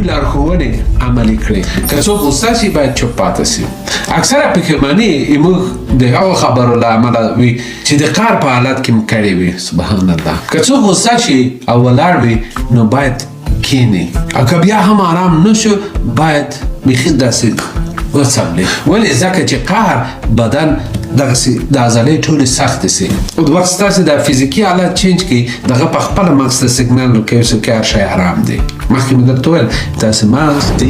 هغوی لارښوونې عملي کړي. که څوک غوسه شي باید چوپ پاتې سي. اکثره پښیماني موږ د هغو خبرو له امله وي چې د قهر په حالت کې مو کړې وي. سبحان الله. که څوک غوسه شي او ولاړ وي نو باید کینی، او که بیا هم آرام نشو باید بیخي داسې وڅملي. ولې؟ ځکه چې قهر بدن دغسې د عضلې ټولې سختې سي. وخت ستاسې د فزیکي حالت چینج کړي دغه په خپله مغز ته سیګنال ورکوي چې هر شی آرام دی. مخکې مې درته وویل تاسې مغز د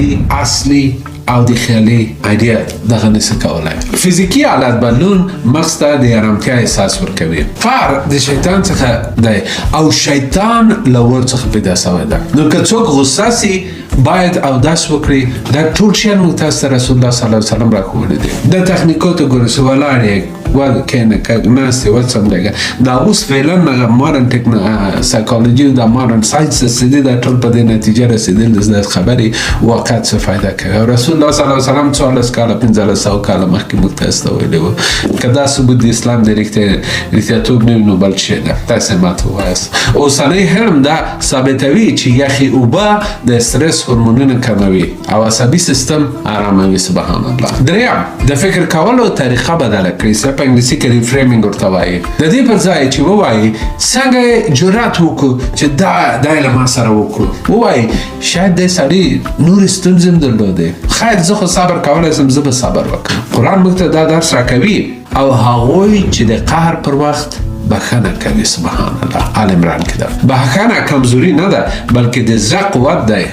اصلي او د خیالي ایډیا دغه نشي کولی. فزیکي حالت بدلون مغز ته د آرامتیا احساس ورکوي. قهر د شیطان څخه دی او شیطان له اور څخه پیدا شوی ده. نو که څوک غوسه سي باید اودس وکړي. دا ټول شیان موږ تاسو ته رسول الله صلی الله علیه وسلم راښوولي دي. د تخنیکو ته ګورئ چې ولاړ یې کښېنه ناست یې وڅملېږه. دا اوس فعلا مارن سایکالوجي دا مارن ساینس رسېدي دا ټول په دې نتیجه رسېدل د خبرې واقعیت څه فایده کوي. او رسول الله صلی الله علیه وسلم 14 کاله 1500 کاله مخکې موږ تاسو ته ویلي وو. که دا ثبوت د اسلام د رښتیاتوب نه وي نو بل شی ده. تاسې ماته ووایاست. اوسنی علم دا ثابتوي چې یخې اوبه د استرس هورمونونه کموي او عصبي سیستم آراموي. سبحان الله. دریم د فکر کولو طریقه بدله کړئ. په انګلیسي کې ریفریمینګ ورته وایي. د دې پر ځای چې ووایي څنګه جرأت وکړو چې دا له ما سره وکړو، ووایي شاید دې سړي نورې ستونزې هم درلودې، خیر زه خو صبر کولی شم، زه به صبر وکړم. قرآن موږ ته دا درس راکوي. او هغوی چې د قهر پر وخت بخښنه کوي. سبحان الله. آل عمران کې ده. بخښنه کمزوري نه ده بلکې د زړه قوت دی.